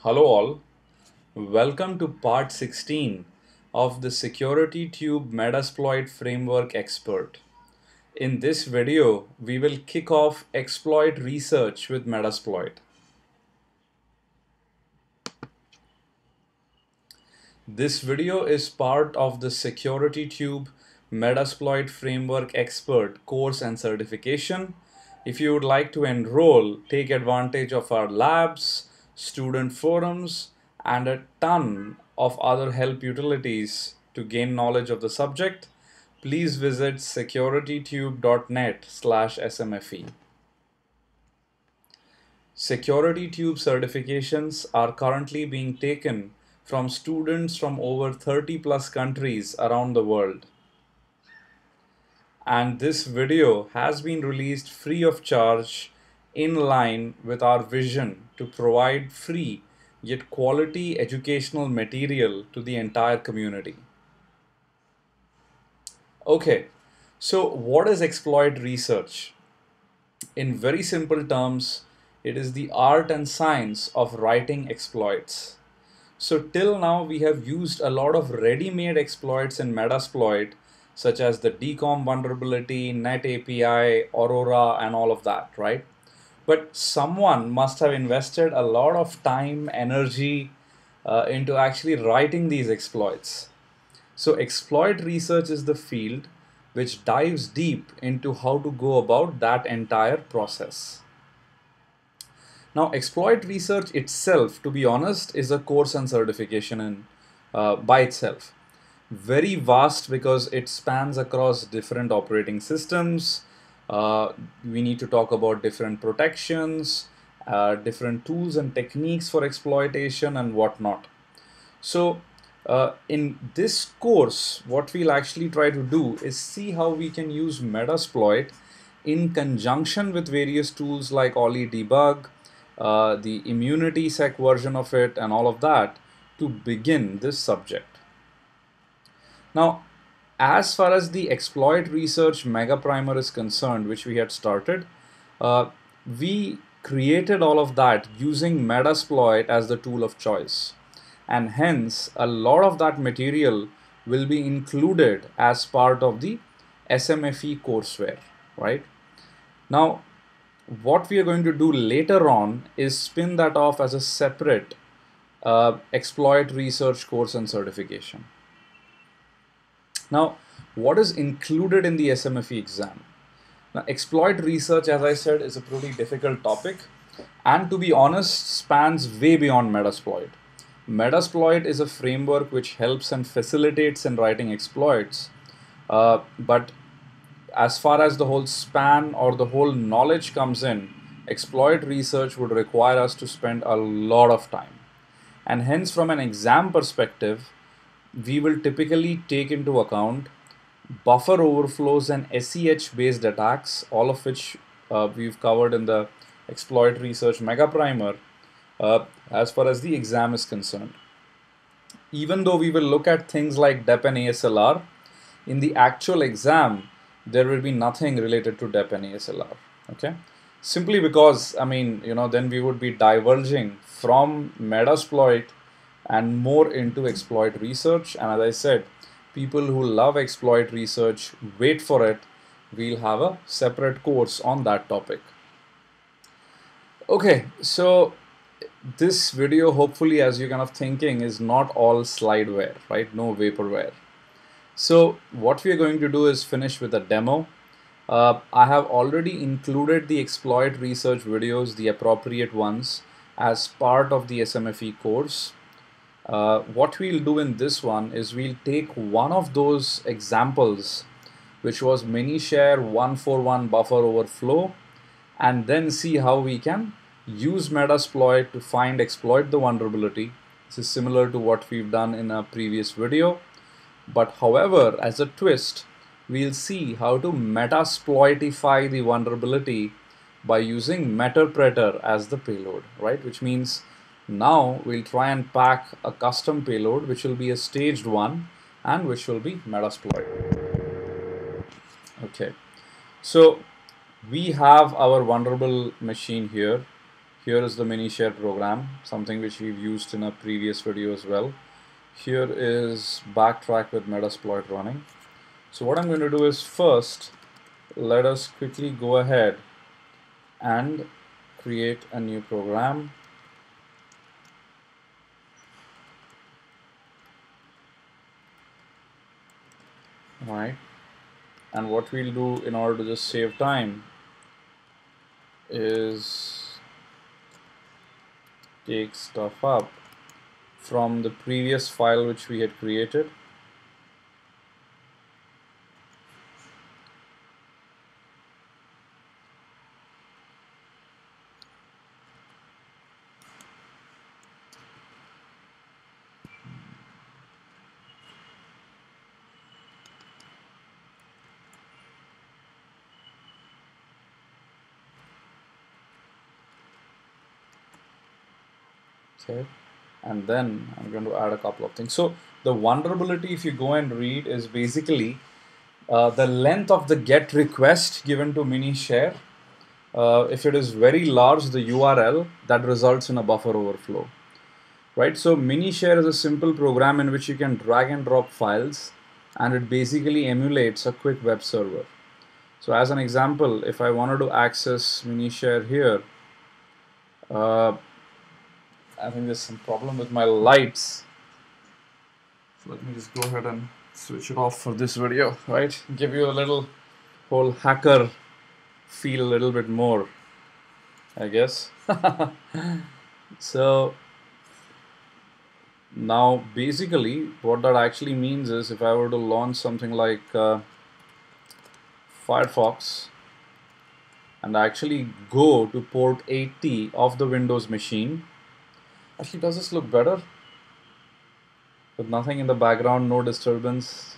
Hello all, welcome to part 16 of the SecurityTube Metasploit Framework Expert. In this video, we will kick off exploit research with Metasploit. This video is part of the SecurityTube Metasploit Framework Expert course and certification. If you would like to enroll, take advantage of our labs, student forums, and a ton of other help utilities to gain knowledge of the subject, please visit securitytube.net/smfe. SecurityTube certifications are currently being taken from students from over 30 plus countries around the world. And this video has been released free of charge in line with our vision to provide free yet quality educational material to the entire community. Okay, so what is exploit research? In very simple terms, it is the art and science of writing exploits. So till now we have used a lot of ready-made exploits in Metasploit, such as the DCOM vulnerability, Net API, Aurora, and all of that, right? But someone must have invested a lot of time, energy into actually writing these exploits. So exploit research is the field which dives deep into how to go about that entire process. Now, exploit research itself, to be honest, is a course and certification by itself. Very vast because it spans across different operating systems. We need to talk about different protections, different tools and techniques for exploitation and whatnot. So, in this course, what we'll actually try to do is see how we can use Metasploit in conjunction with various tools like Olly Debug, the immunity sec version of it, and all of that to begin this subject. Now, as far as the exploit research mega primer is concerned, which we had started, we created all of that using Metasploit as the tool of choice. And hence, a lot of that material will be included as part of the SMFE courseware, right? Now, what we are going to do later on is spin that off as a separate exploit research course and certification. Now, what is included in the SMFE exam? Now, exploit research, as I said, is a pretty difficult topic, and to be honest, spans way beyond Metasploit. Metasploit is a framework which helps and facilitates in writing exploits, but as far as the whole span or the whole knowledge comes in, exploit research would require us to spend a lot of time. And hence, from an exam perspective, we will typically take into account buffer overflows and SEH based attacks, all of which we've covered in the exploit research mega primer as far as the exam is concerned. Even though we will look at things like DEP and ASLR, in the actual exam, there will be nothing related to DEP and ASLR, okay? Simply because, I mean, then we would be diverging from Metasploit and more into exploit research. And as I said, people who love exploit research, wait for it. We'll have a separate course on that topic. Okay, so this video, hopefully, as you're kind of thinking, is not all slideware, right? No vaporware. So what we are going to do is finish with a demo. I have already included the exploit research videos, the appropriate ones, as part of the SMFE course. What we'll do in this one is we'll take one of those examples, which was Minishare 141 buffer overflow, and then see how we can use Metasploit to exploit the vulnerability. This is similar to what we've done in a previous video. But however, as a twist, we'll see how to Metasploitify the vulnerability by using Meterpreter as the payload, right? Which means now we'll try and pack a custom payload, which will be a staged one and which will be Metasploit. Okay, so we have our vulnerable machine here. Here is the Minishare program, something which we've used in a previous video as well. Here is backtrack with Metasploit running. So what I'm going to do is first, let us quickly go ahead and create a new program. Right. And what we'll do in order to just save time is take stuff up from the previous file which we had created. Okay, and then I'm going to add a couple of things. So the vulnerability, if you go and read, is basically the length of the GET request given to Minishare. If it is very large, the URL, that results in a buffer overflow. Right, so Minishare is a simple program in which you can drag and drop files, and it basically emulates a quick web server. So as an example, if I wanted to access Minishare here, I think there's some problem with my lights. So let me just go ahead and switch it off for this video, right? Give you a little whole hacker feel a little bit more, I guess. So now basically what that actually means is if I were to launch something like Firefox and actually go to port 80 of the Windows machine, actually does this look better? With nothing in the background, no disturbance,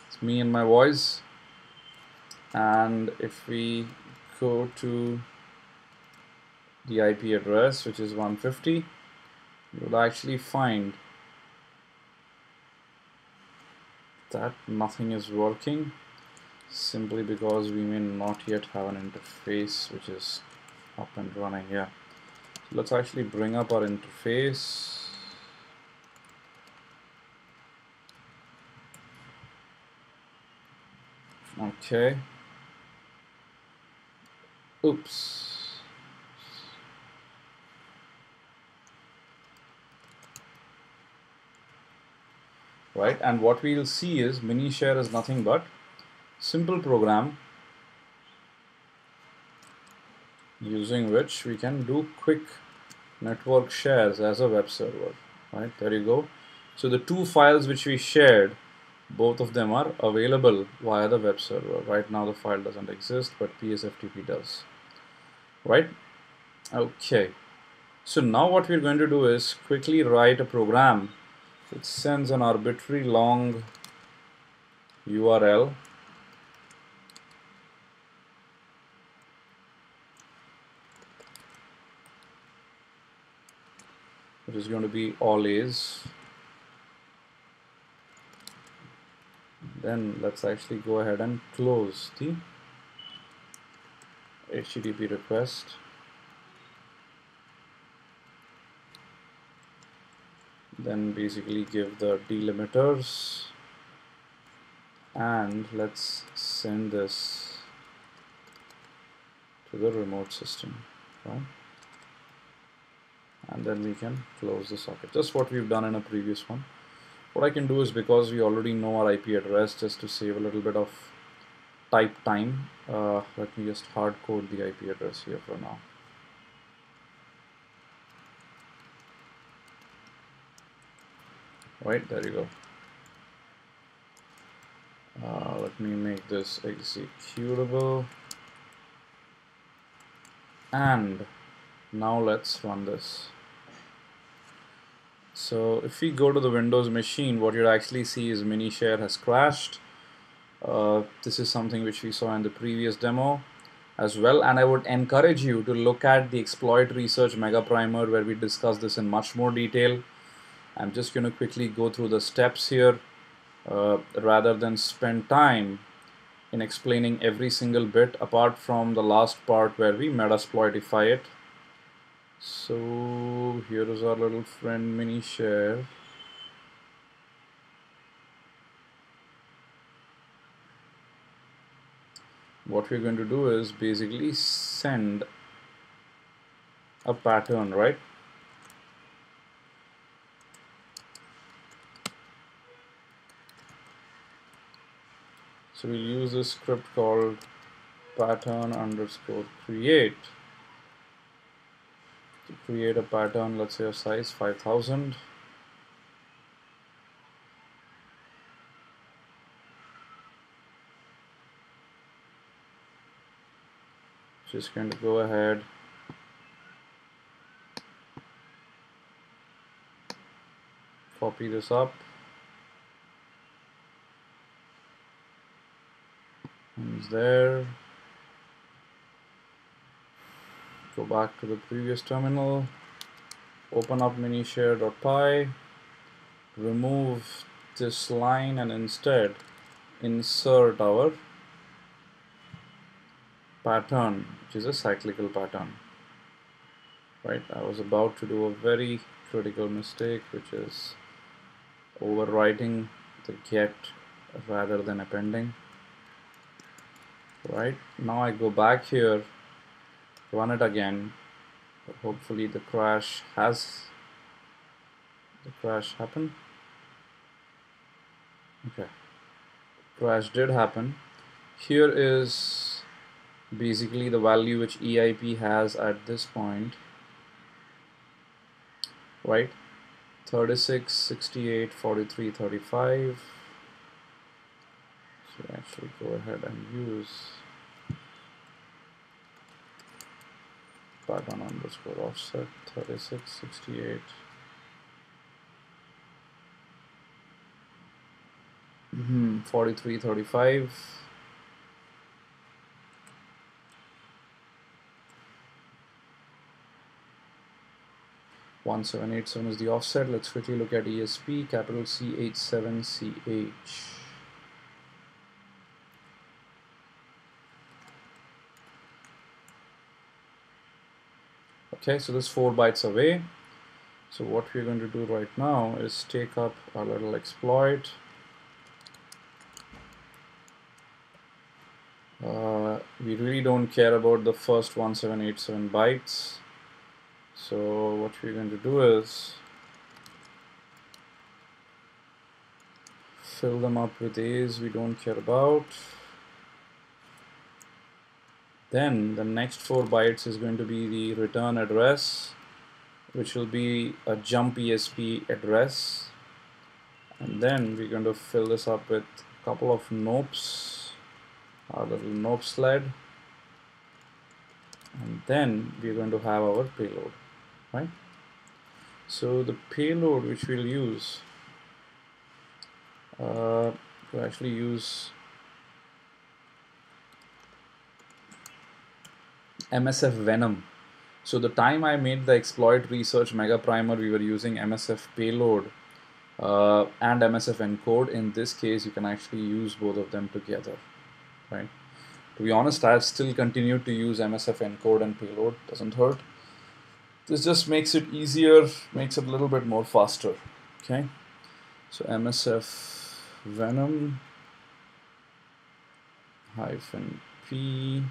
it's me and my voice. And if we go to the IP address, which is 150, you'll actually find that nothing is working, simply because we may not yet have an interface which is up and running here. So let's actually bring up our interface. Okay. Oops. Right, and what we'll see is Minishare is nothing but simple program using which we can do quick network shares as a web server. Right, there you go. So the two files which we shared, both of them are available via the web server. Right now the file doesn't exist, but PSFTP does. Right? Okay. So now what we're going to do is quickly write a program which sends an arbitrary long URL which is going to be all A's. Then let's actually go ahead and close the HTTP request. Then basically give the delimiters, and let's send this to the remote system, right? And then we can close the socket, just what we've done in a previous one. What I can do is, because we already know our IP address, just to save a little bit of type time, let me just hard code the IP address here for now. Right, there you go. Let me make this executable, and now let's run this. So if we go to the Windows machine, what you'll actually see is Minishare has crashed. This is something which we saw in the previous demo as well, and I would encourage you to look at the exploit research mega primer where we discuss this in much more detail. I'm just going to quickly go through the steps here rather than spend time in explaining every single bit apart from the last part where we metasploitify it. So here is our little friend mini share. What we're going to do is basically send a pattern, right? So we'll use this script called pattern underscore create to create a pattern, let's say of size 5000. Just going to go ahead, copy this up, and it's there. Go back to the previous terminal, open up minishare.py, remove this line, and instead insert our pattern, which is a cyclical pattern. Right, I was about to do a very critical mistake, which is overwriting the get rather than appending. Right, now I go back here, run it again. Hopefully the crash happened. Okay, crash did happen. Here is basically the value which EIP has at this point, right? 36, 68, 43, 35. So actually go ahead and use pattern underscore offset 36, 68. 43, 35. One 787 is the offset. Let's quickly look at ESP, capital C87CH. Okay, so this 4 bytes away. So what we're going to do right now is take up our little exploit. We really don't care about the first 1787 bytes. So what we're going to do is fill them up with A's we don't care about. Then the next 4 bytes is going to be the return address, which will be a jump ESP address. And then we're going to fill this up with a couple of nopes, our little nope sled. And then we're going to have our payload, right? So the payload which we'll use to actually use MSF Venom. So the time I made the exploit research mega primer, we were using MSF payload and MSF encode. In this case, you can actually use both of them together, right? To be honest, I have still continued to use MSF encode and payload. Doesn't hurt. This just makes it easier, makes it a little bit more faster. Okay, so MSF Venom -P.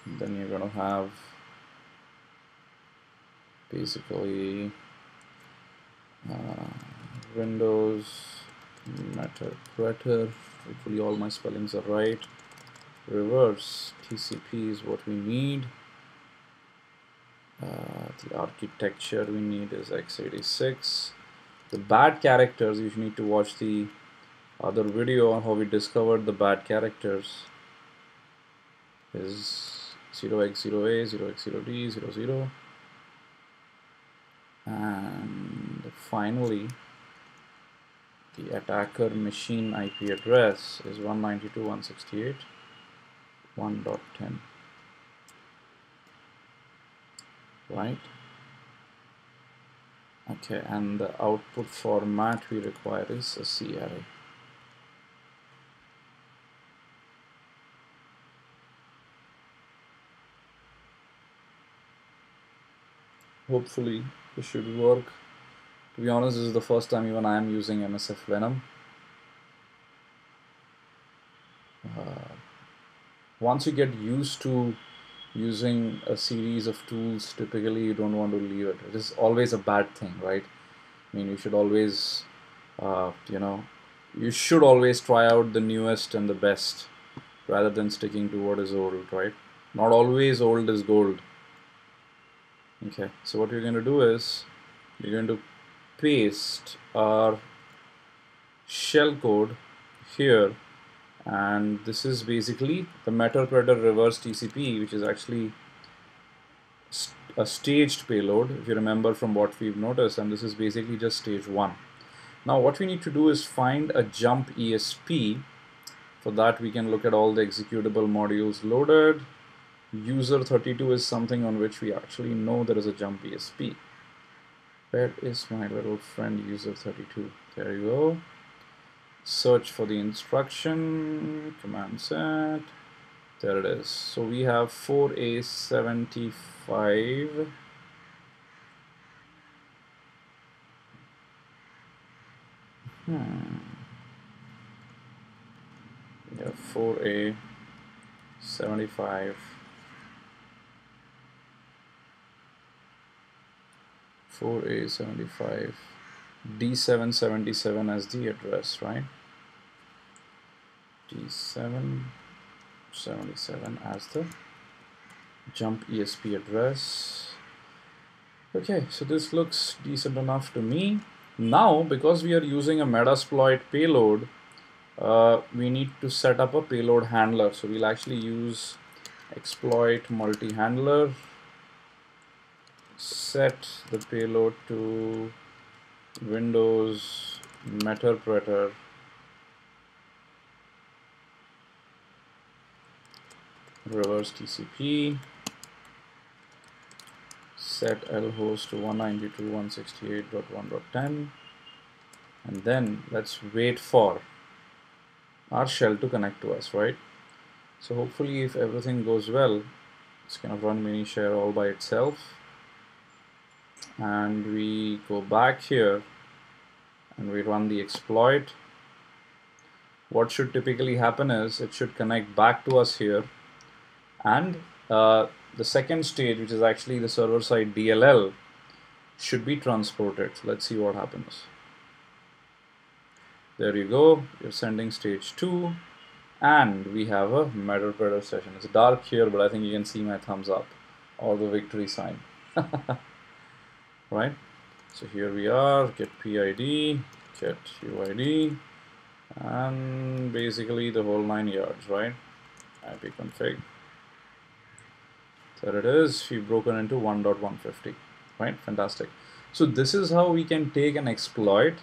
Then you're going to have basically Windows Metapreter. Hopefully all my spellings are right. Reverse TCP is what we need. The architecture we need is x86. The bad characters, you need to watch the other video on how we discovered the bad characters, is 0x0A, 0x0D, 00. And finally, the attacker machine IP address is 192.168.1.10. Right? Okay, and the output format we require is a C array. Hopefully this should work. To be honest, this is the first time even I am using MSF Venom. Once you get used to using a series of tools, typically you don't want to leave it. It is always a bad thing, right? I mean, you should always, you should always try out the newest and the best rather than sticking to what is old, right? Not always old is gold. Okay, so what you're going to do is you're going to paste our shell code here, and this is basically the Meterpreter reverse TCP, which is actually a staged payload, if you remember from what we've noticed, and this is basically just stage 1. Now what we need to do is find a jump ESP. For that we can look at all the executable modules loaded. User32 is something on which we actually know there is a jump ESP. Where is my little friend user32? There you go. Search for the instruction, command set. There it is. So we have 4A75. We have 4A75. 4A75. D777 as the address, right? D777 as the jump ESP address. Okay, so this looks decent enough to me. Now, because we are using a Metasploit payload, we need to set up a payload handler. So we'll actually use exploit multi-handler, set the payload to Windows Meterpreter reverse TCP, set lhost to 192.168.1.10, and then let's wait for our shell to connect to us, right? So hopefully if everything goes well, it's gonna run Minishare all by itself, and we go back here and we run the exploit. What should typically happen is it should connect back to us here, and the second stage, which is actually the server-side DLL, should be transported. So let's see what happens. There you go, you're sending stage 2, and we have a Meterpreter session. It's dark here, but I think you can see my thumbs up or the victory sign. Right? So here we are, get PID, get UID, and basically the whole 9 yards, right? ipconfig. There it is, we've broken into 1.150, right? Fantastic. So this is how we can take an exploit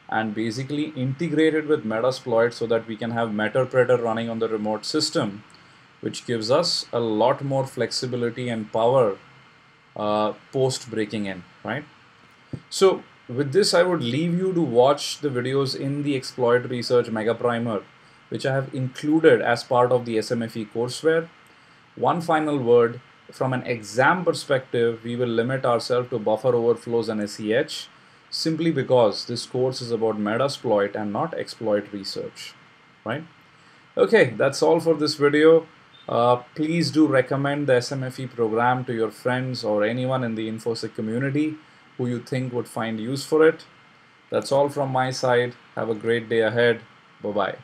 and basically integrate it with Metasploit so that we can have Meterpreter running on the remote system, which gives us a lot more flexibility and power post breaking in, right? So with this, I would leave you to watch the videos in the Exploit Research Mega Primer, which I have included as part of the SMFE courseware. One final word, from an exam perspective, we will limit ourselves to buffer overflows and SEH, simply because this course is about Metasploit and not exploit research, right? Okay, that's all for this video. Please do recommend the SMFE program to your friends or anyone in the InfoSec community who you think would find use for it. That's all from my side. Have a great day ahead. Bye-bye.